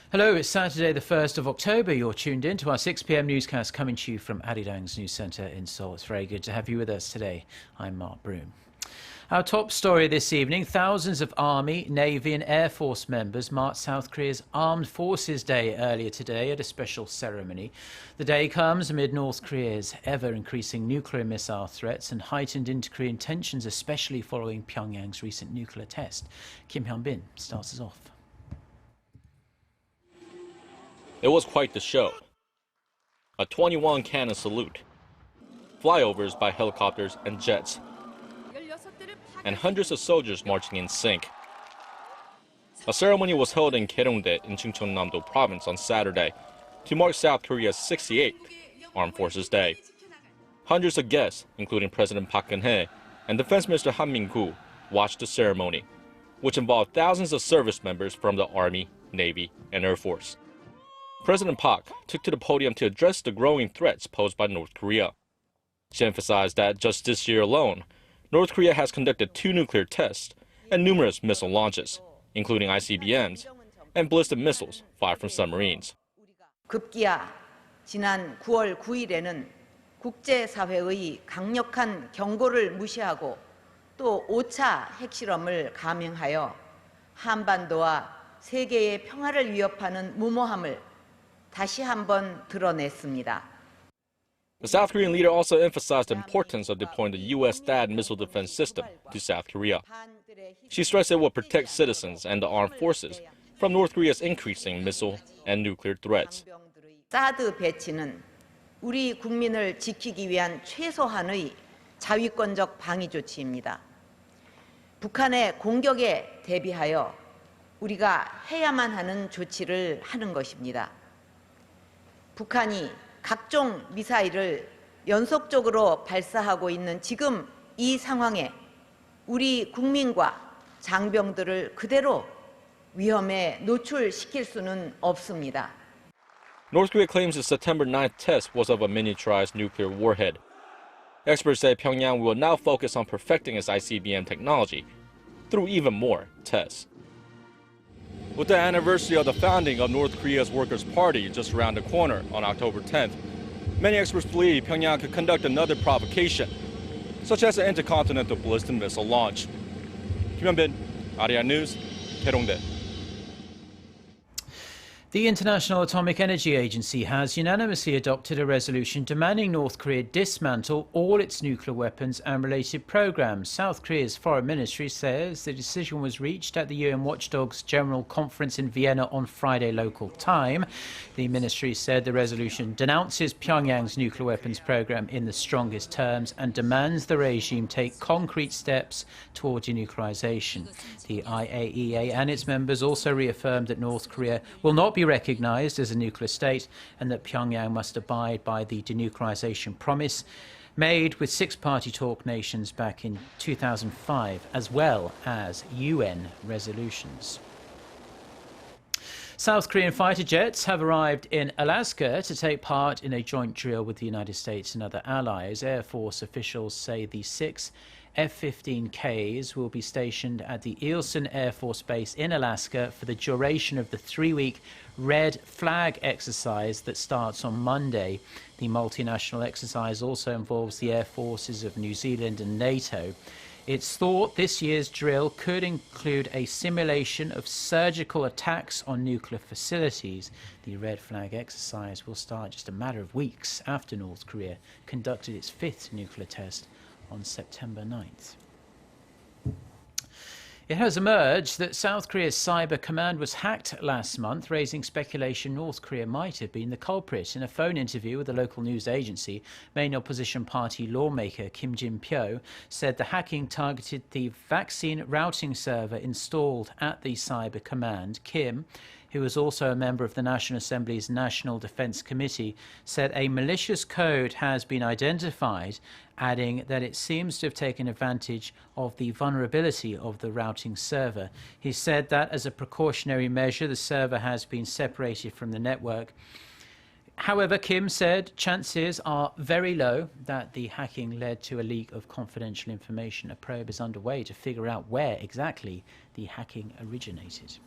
Hello, it's Saturday the 1st of October. You're tuned in to our 6 p.m. newscast coming to you from Arirang's news centre in Seoul. It's very good to have you with us today. I'm Mark Broom. Our top story this evening, thousands of Army, Navy and Air Force members marked South Korea's Armed Forces Day earlier today at a special ceremony. The day comes amid North Korea's ever-increasing nuclear missile threats and heightened inter-Korean tensions, especially following Pyongyang's recent nuclear test. Kim Hyun-bin starts us off. It was quite the show. A 21-cannon salute, flyovers by helicopters and jets, and hundreds of soldiers marching in sync. A ceremony was held in Gaereongdae in Chungcheongnam-do province on Saturday to mark South Korea's 68th Armed Forces Day. Hundreds of guests, including President Park Geun-hye and Defense Minister Han Min-gu, watched the ceremony, which involved thousands of service members from the Army, Navy, and Air Force. President Park took to the podium to address the growing threats posed by North Korea. She emphasized that just this year alone, North Korea has conducted 2 nuclear tests and numerous missile launches, including ICBMs and ballistic missiles fired from submarines. 급기야 지난 9월 9일에는 국제사회의 강력한 경고를 무시하고 또 5차 핵실험을 감행하여 한반도와 세계의 평화를 위협하는 무모함을 다시 한번 드러냈습니다. The South Korean leader also emphasized the importance of deploying the U.S. THAAD missile defense system to South Korea. She stressed it will protect citizens and the armed forces from North Korea's increasing missile and nuclear threats. 사드 배치는 우리 국민을 지키기 위한 최소한의 자위권적 방위 조치입니다. 북한의 공격에 대비하여 우리가 해야만 하는 조치를 하는 것입니다. 북한이 각종 미사일을 연속적으로 발사하고 있는 지금 이 상황에 우리 국민과 장병들을 그대로 위험에 노출시킬 수는 없습니다. North Korea claims the September 9th test was of a miniaturized nuclear warhead. Experts say Pyongyang will now focus on perfecting its ICBM technology through even more tests. With the anniversary of the founding of North Korea's Workers' Party just around the corner on October 10th, many experts believe Pyongyang could conduct another provocation, such as an intercontinental ballistic missile launch. Kim Hyun-bin, Arirang News, Gaereongdae. The International Atomic Energy Agency has unanimously adopted a resolution demanding North Korea dismantle all its nuclear weapons and related programs. South Korea's foreign ministry says the decision was reached at the UN Watchdog's General Conference in Vienna on Friday local time. The ministry said the resolution denounces Pyongyang's nuclear weapons program in the strongest terms and demands the regime take concrete steps toward denuclearization. The IAEA and its members also reaffirmed that North Korea will not be recognized as a nuclear state and that Pyongyang must abide by the denuclearization promise made with 6-party talk nations back in 2005, as well as UN resolutions. South Korean fighter jets have arrived in Alaska to take part in a joint drill with the United States and other allies. Air Force officials say the 6 F-15Ks will be stationed at the Eielson Air Force Base in Alaska for the duration of the 3-week Red Flag exercise that starts on Monday. The multinational exercise also involves the air forces of New Zealand and NATO. It's thought this year's drill could include a simulation of surgical attacks on nuclear facilities. The Red Flag exercise will start just a matter of weeks after North Korea conducted its 5th nuclear test on September 9th. It has emerged that South Korea's cyber command was hacked last month, raising speculation North Korea might have been the culprit. In a phone interview with a local news agency, main opposition party lawmaker Kim Jin-pyo said the hacking targeted the vaccine routing server installed at the cyber command. Kim, who was also a member of the National Assembly's National Defense Committee, said a malicious code has been identified, adding that it seems to have taken advantage of the vulnerability of the routing server. He said that as a precautionary measure, the server has been separated from the network. However, Kim said chances are very low that the hacking led to a leak of confidential information. A probe is underway to figure out where exactly the hacking originated.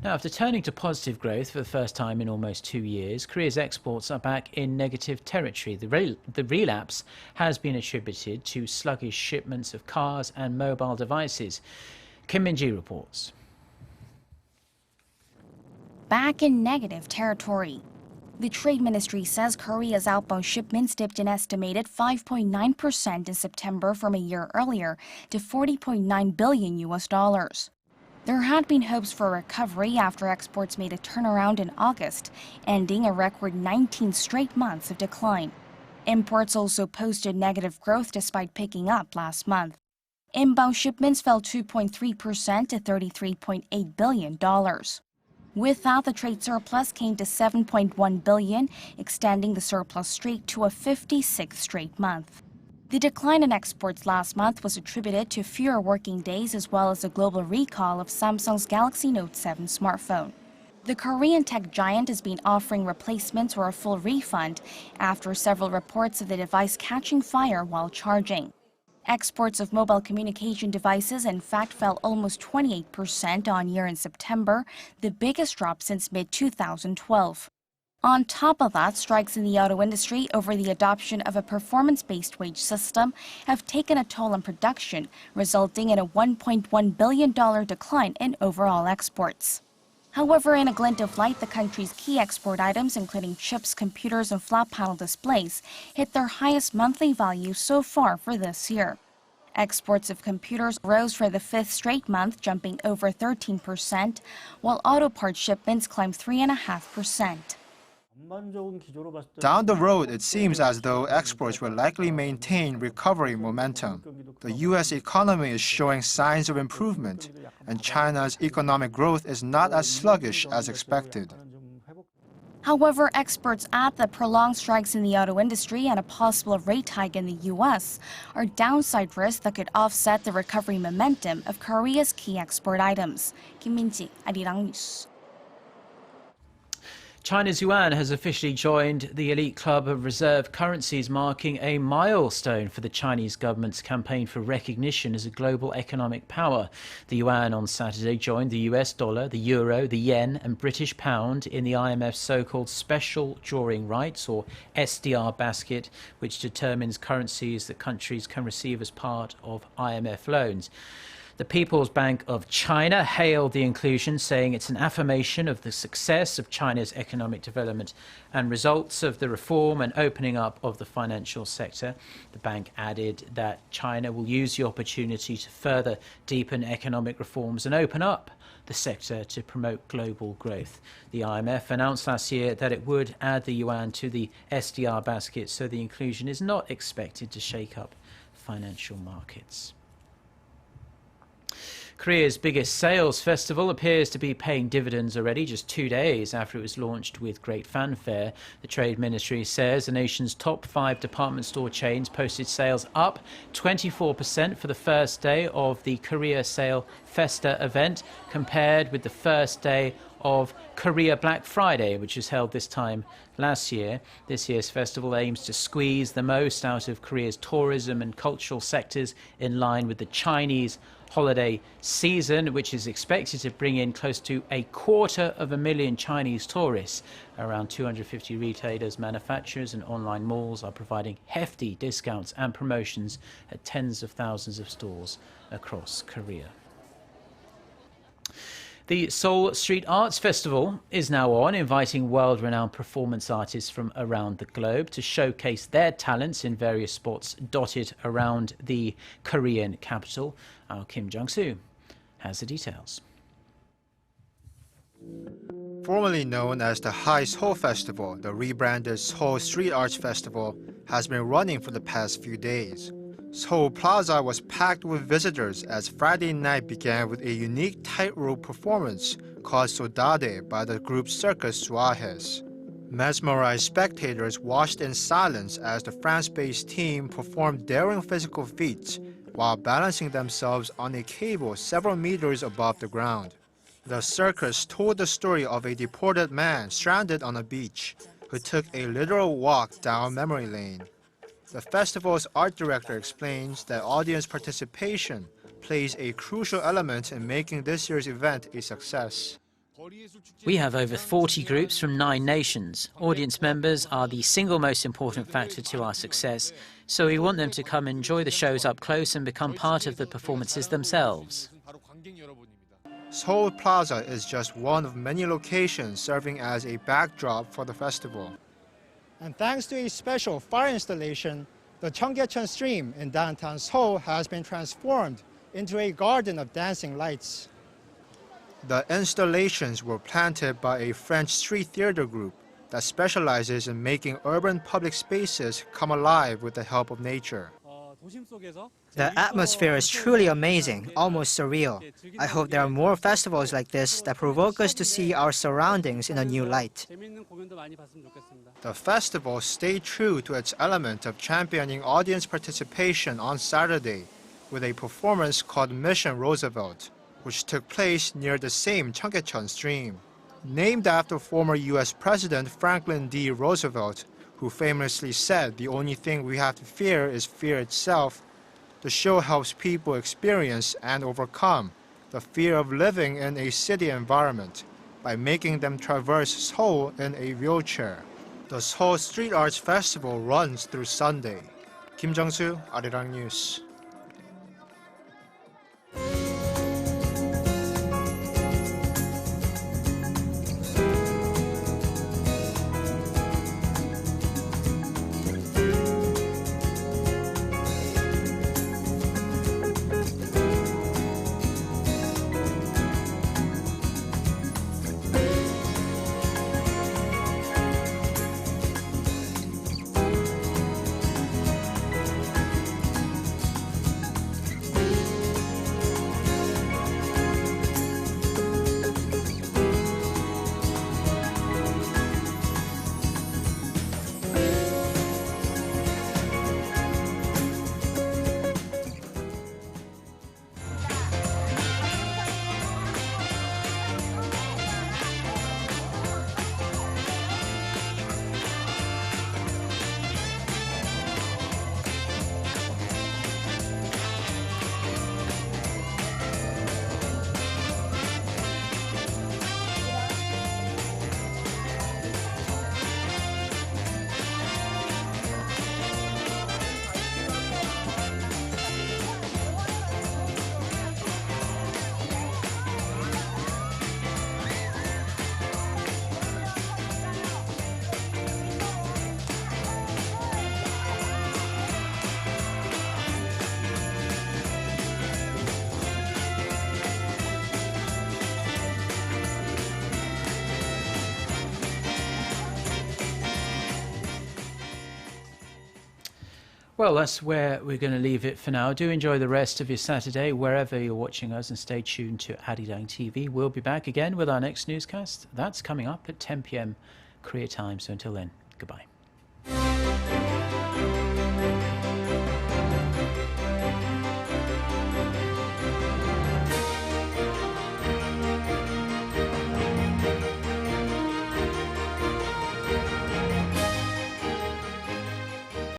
Now, after turning to positive growth for the first time in almost 2 years, Korea's exports are back in negative territory. The relapse has been attributed to sluggish shipments of cars and mobile devices. Kim Min-ji reports. Back in negative territory. The Trade Ministry says Korea's outbound shipments dipped an estimated 5.9% in September from a year earlier to $40.9 billion. There had been hopes for recovery after exports made a turnaround in August, ending a record 19 straight months of decline. Imports also posted negative growth despite picking up last month. Inbound shipments fell 2.3% to $33.8 billion. With that, the trade surplus came to $7.1 billion, extending the surplus streak to a 56th straight month. The decline in exports last month was attributed to fewer working days as well as a global recall of Samsung's Galaxy Note 7 smartphone. The Korean tech giant has been offering replacements or a full refund after several reports of the device catching fire while charging. Exports of mobile communication devices, in fact, fell almost 28% on year in September, the biggest drop since mid-2012. On top of that, strikes in the auto industry over the adoption of a performance-based wage system have taken a toll on production, resulting in a $1.1 billion decline in overall exports. However, in a glint of light, the country's key export items, including chips, computers, and flat panel displays, hit their highest monthly value so far for this year. Exports of computers rose for the 5th straight month, jumping over 13%, while auto parts shipments climbed 3.5%. Down the road, it seems as though exports will likely maintain recovery momentum. The U.S. economy is showing signs of improvement, and China's economic growth is not as sluggish as expected. However, experts add that prolonged strikes in the auto industry and a possible rate hike in the U.S. are downside risks that could offset the recovery momentum of Korea's key export items. Kim Min-ji, Arirang News. China's yuan has officially joined the elite club of reserve currencies, marking a milestone for the Chinese government's campaign for recognition as a global economic power. The yuan on Saturday joined the US dollar, the euro, the yen and British pound in the IMF's so-called special drawing rights, or SDR basket, which determines currencies that countries can receive as part of IMF loans. The People's Bank of China hailed the inclusion, saying it's an affirmation of the success of China's economic development and results of the reform and opening up of the financial sector. The bank added that China will use the opportunity to further deepen economic reforms and open up the sector to promote global growth. The IMF announced last year that it would add the yuan to the SDR basket, so the inclusion is not expected to shake up financial markets. Korea's biggest sales festival appears to be paying dividends already, just 2 days after it was launched with great fanfare. The Trade Ministry says the nation's top 5 department store chains posted sales up 24% for the first day of the Korea Sale Festa event, compared with the first day of Korea Black Friday, which was held this time last year. This year's festival aims to squeeze the most out of Korea's tourism and cultural sectors in line with the Chinese holiday season, which is expected to bring in close to 250,000 Chinese tourists. Around 250 retailers, manufacturers and online malls are providing hefty discounts and promotions at tens of thousands of stores across Korea. The Seoul Street Arts Festival is now on, inviting world-renowned performance artists from around the globe to showcase their talents in various spots dotted around the Korean capital. Our Kim Jung-soo has the details. Formerly known as the High Seoul Festival, the rebranded Seoul Street Arts Festival has been running for the past few days. Seoul Plaza was packed with visitors as Friday night began with a unique tightrope performance called Sodade by the group Circus Suahes. Mesmerized spectators watched in silence as the France-based team performed daring physical feats while balancing themselves on a cable several meters above the ground. The circus told the story of a deported man stranded on a beach who took a literal walk down memory lane. The festival's art director explains that audience participation plays a crucial element in making this year's event a success. We have over 40 groups from 9 nations. Audience members are the single most important factor to our success, so we want them to come enjoy the shows up close and become part of the performances themselves. Seoul Plaza is just one of many locations serving as a backdrop for the festival. And thanks to a special fire installation, the Cheonggyecheon Stream in downtown Seoul has been transformed into a garden of dancing lights. The installations were planted by a French street theater group that specializes in making urban public spaces come alive with the help of nature. The atmosphere is truly amazing, almost surreal. I hope there are more festivals like this that provoke us to see our surroundings in a new light. The festival stayed true to its element of championing audience participation on Saturday with a performance called Mission Roosevelt, which took place near the same Cheonggyecheon Stream. Named after former U.S. President Franklin D. Roosevelt, who famously said the only thing we have to fear is fear itself, the show helps people experience and overcome the fear of living in a city environment by making them traverse Seoul in a wheelchair. The Seoul Street Arts Festival runs through Sunday. Kim Jung-soo, Arirang News. Well, that's where we're going to leave it for now. Do enjoy the rest of your Saturday, wherever you're watching us, and stay tuned to Arirang TV. We'll be back again with our next newscast. That's coming up at 10 p.m. Korea time. So until then, goodbye.